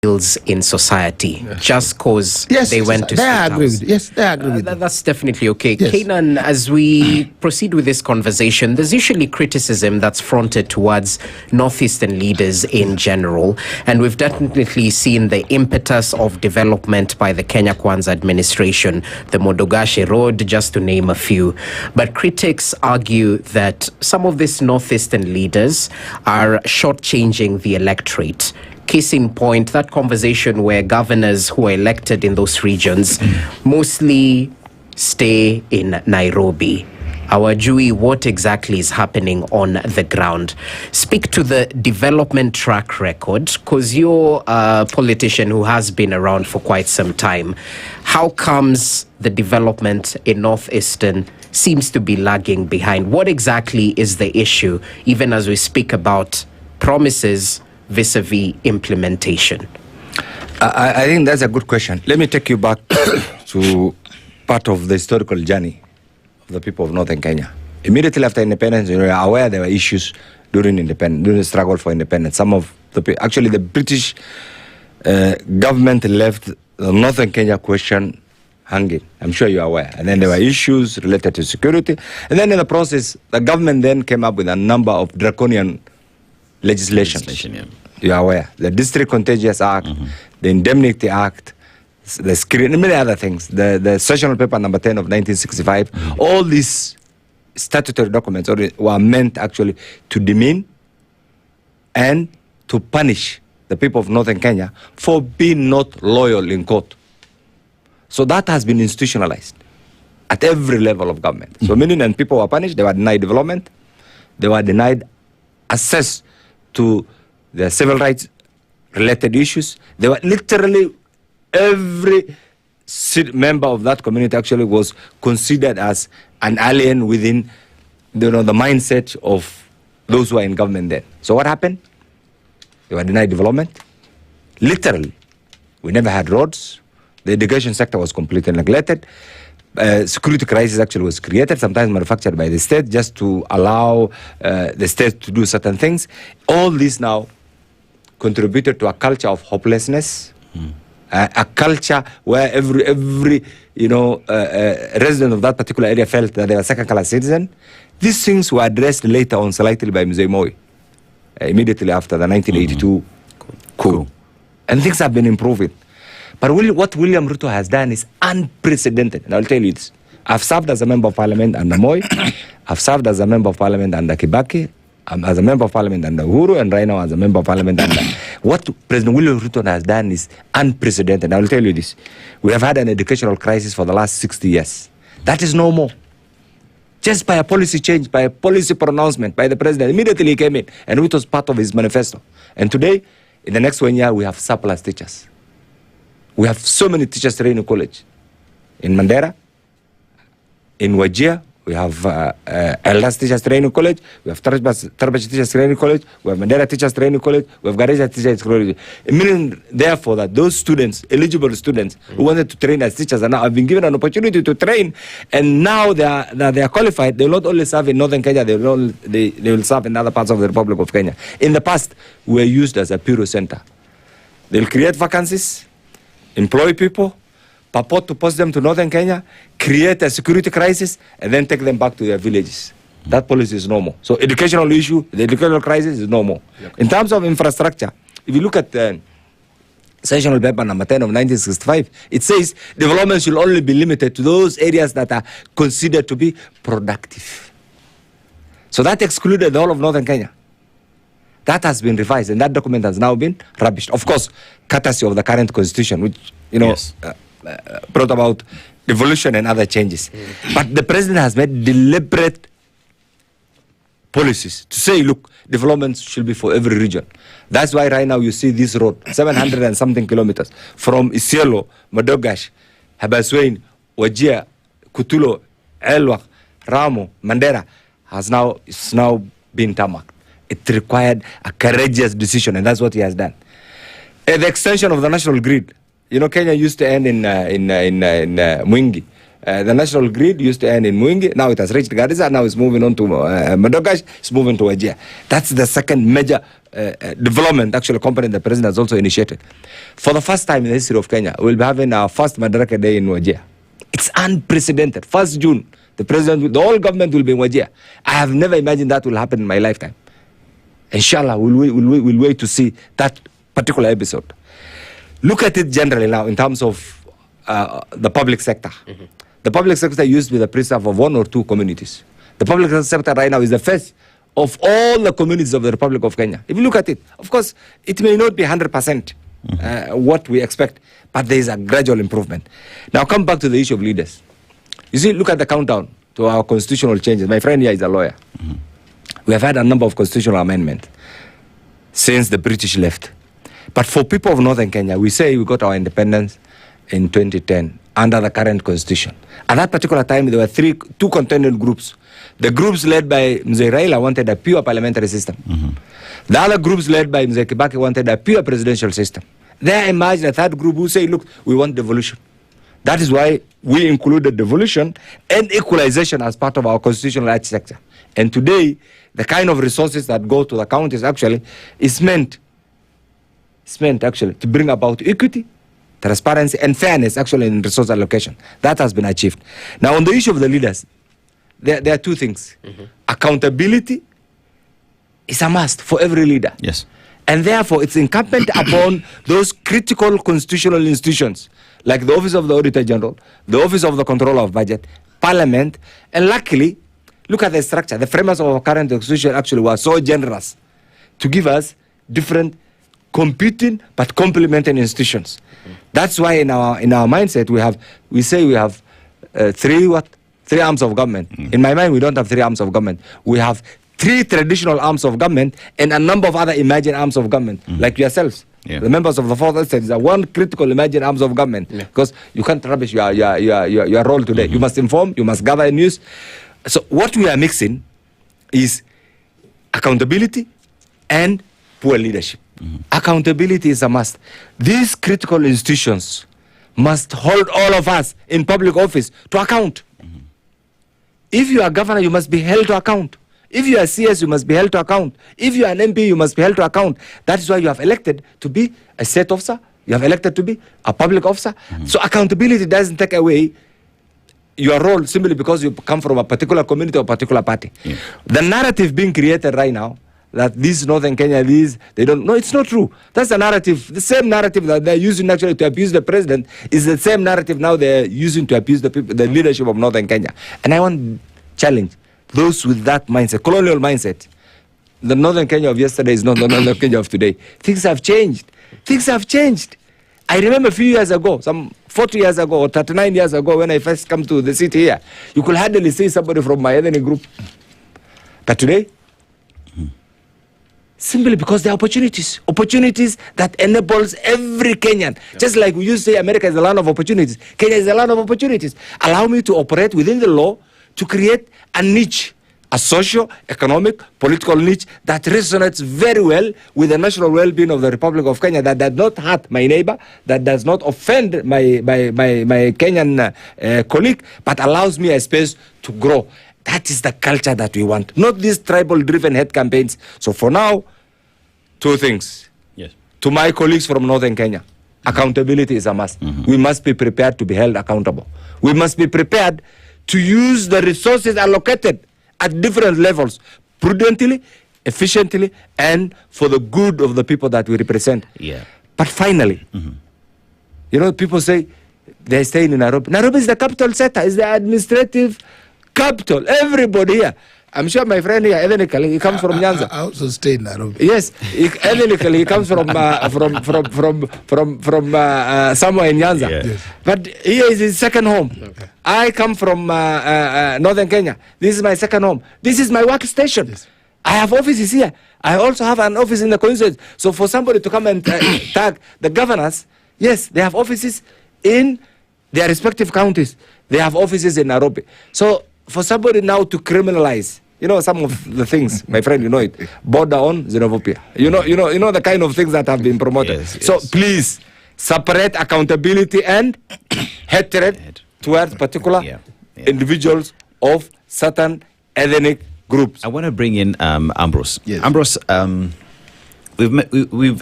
in society just cause they went to they agree house. with Yes, they agree with That's definitely okay. Yes. Keynan, as we proceed with this conversation, there's usually criticism that's fronted towards Northeastern leaders in general, and we've definitely seen the impetus of development by the Kenya Kwanza administration, the Modogashe Road, just to name a few. But critics argue that some of these Northeastern leaders are shortchanging the electorate. Case in point, that conversation where governors who are elected in those regions mostly stay in Nairobi. Hawajui what exactly is happening on the ground. Speak to the development track record, because you're a politician who has been around for quite some time. How comes the development in Northeastern seems to be lagging behind? What exactly is the issue, even as we speak about promises vis-a-vis implementation? I think that's a good question. Let me take you back to part of the historical journey of the people of Northern Kenya. Immediately after independence, you are aware there were issues during the struggle for independence. Some of the British government left the Northern Kenya question hanging. I'm sure you're aware. And then there were issues related to security. And then in the process, the government then came up with a number of draconian legislation. You are aware. The District Contagious Act, the Indemnity Act, the screen, and many other things. The Sessional Paper number 10 of 1965. All these statutory documents were meant actually to demean and to punish the people of Northern Kenya for being not loyal in court. So that has been institutionalized at every level of government. So meaning, and people were punished, they were denied development, they were denied access to the civil rights related issues. They were literally, every member of that community actually was considered as an alien within the mindset of those who are in government then. So what happened? They were denied development. Literally, we never had roads. The education sector was completely neglected. Security crisis actually was created, sometimes manufactured by the state, just to allow the state to do certain things. All this now contributed to a culture of hopelessness, a culture where every resident of that particular area felt that they were second-class citizen. These things were addressed later on slightly by Mzee Moi, immediately after the 1982 coup. And things have been improving. But what William Ruto has done is unprecedented. And I'll tell you this. I've served as a member of parliament under Moi. I've served as a member of parliament under Kibaki. I'm as a member of parliament under Uhuru. And right now as a member of parliament under... What President William Ruto has done is unprecedented. And I'll tell you this. We have had an educational crisis for the last 60 years. That is no more. Just by a policy change, by a policy pronouncement by the president. Immediately he came in. And it was part of his manifesto. And today, in the next 1 year, we have surplus teachers. We have so many teachers training college. In Mandera, in Wajir, we have Elders Teachers Training College, we have Tarbaj Teachers Training College, we have Mandera Teachers Training College, we have Gareja Teachers College. Meaning, therefore, that those students, eligible students, who wanted to train as teachers, and now have been given an opportunity to train, and now they are qualified. They will not only serve in Northern Kenya, they will serve in other parts of the Republic of Kenya. In the past, we were used as a Piro center. They'll create vacancies, employ people, purport to post them to Northern Kenya, create a security crisis, and then take them back to their villages. That policy is no more. So educational issue, the educational crisis is no more. In terms of infrastructure, if you look at Sessional Paper number 10 of 1965, it says development should only be limited to those areas that are considered to be productive. So that excluded the whole of Northern Kenya. That has been revised, and that document has now been rubbished. Of course, courtesy of the current constitution, which brought about devolution and other changes. But the president has made deliberate policies to say, look, development should be for every region. That's why right now you see this road, 700 and something kilometers, from Isiolo, Modogash, Habaswein, Wajir, Kutulo, Elwak, Ramo, Mandera, is now being tarmacked. It required a courageous decision, and that's what he has done. The extension of the national grid. Kenya used to end in Mwingi, The national grid used to end in Mwingi. Now it has reached Garissa. Now it's moving on to Madogash. It's moving to Wajir. That's the second major development, actually, component the president has also initiated. For the first time in the history of Kenya, we'll be having our first Madaraka Day in Wajir. It's unprecedented. 1st June, the whole government will be in Wajir. I have never imagined that will happen in my lifetime. Inshallah, we'll wait to see that particular episode. Look at it generally now in terms of the public sector. The public sector used to be the preserve of 1 or 2 communities. The public sector right now is the face of all the communities of the Republic of Kenya. If you look at it, of course, it may not be 100% what we expect, but there is a gradual improvement. Now come back to the issue of leaders. You see, look at the countdown to our constitutional changes. My friend here is a lawyer. We have had a number of constitutional amendments since the British left. But for people of Northern Kenya, we say we got our independence in 2010 under the current constitution. At that particular time, there were 2 contending groups. The groups led by Mzee Raila wanted a pure parliamentary system. The other groups led by Mzee Kibaki wanted a pure presidential system. There emerged a third group who say, look, we want devolution. That is why we included devolution and equalization as part of our constitutional architecture. And today, the kind of resources that go to the counties actually is meant actually to bring about equity, transparency, and fairness actually in resource allocation. That has been achieved. Now, on the issue of the leaders, there are 2 things. Accountability is a must for every leader. Yes. And therefore, it's incumbent upon those critical constitutional institutions, like the Office of the Auditor General, the Office of the Controller of Budget, Parliament, and luckily, look at the structure. The framers of our current constitution actually were so generous to give us different competing but complementing institutions. That's why in our mindset we say we have 3 arms of government. In my mind, we don't have 3 arms of government. We have 3 traditional arms of government and a number of other emerging arms of government, like yourselves. The members of the 4th estate are 1 critical emerging arms of government, because you can't rubbish your role today. You must inform, you must gather news. So what we are mixing is accountability and poor leadership. Accountability is a must. These critical institutions must hold all of us in public office to account. If you are governor, you must be held to account. If you are CS, you must be held to account. If you are an MP, you must be held to account. That is why you have elected to be a state officer. You have elected to be a public officer. So accountability doesn't take away your role simply because you come from a particular community or particular party. The narrative being created right now, that these Northern Kenya, they don't, no, it's not true. That's the narrative. The same narrative that they're using actually to abuse the president is the same narrative now they're using to abuse the people, the leadership of Northern Kenya. And I want to challenge those with that mindset, colonial mindset. The Northern Kenya of yesterday is not the Northern Kenya of today. Things have changed. Things have changed. I remember a few years ago, some 40 years ago or 39 years ago, when I first come to the city here, you could hardly see somebody from my ethnic group. But today, simply because there are opportunities that enables every Kenyan. Just like we used to say America is the land of opportunities, Kenya is the land of opportunities. Allow me to operate within the law to create a niche, a socio-economic, political niche that resonates very well with the national well-being of the Republic of Kenya, that does not hurt my neighbor, that does not offend my Kenyan colleague, but allows me a space to grow. That is the culture that we want, not these tribal-driven head campaigns. So for now, 2 things. Yes. To my colleagues from Northern Kenya, accountability is a must. We must be prepared to be held accountable. We must be prepared to use the resources allocated at different levels, prudently, efficiently, and for the good of the people that we represent. But finally, people say they're staying in Nairobi. Nairobi is the capital center, is the administrative capital. Everybody here. I'm sure my friend here, ethnically, he comes from Nyanza. I also stay in Nairobi. Yes, ethnically, he comes from somewhere in Nyanza. Yes. But here is his second home. Okay. I come from Northern Kenya. This is my second home. This is my workstation. Yes. I have offices here. I also have an office in the constituency. So for somebody to come and tag the governors, yes, they have offices in their respective counties. They have offices in Nairobi. So for somebody now to criminalize, some of the things, my friend, it, border on xenophobia. You know the kind of things that have been promoted. Yes. So please separate accountability and hatred towards particular individuals of certain ethnic groups. I want to bring in Ambrose. Yes. Ambrose, we've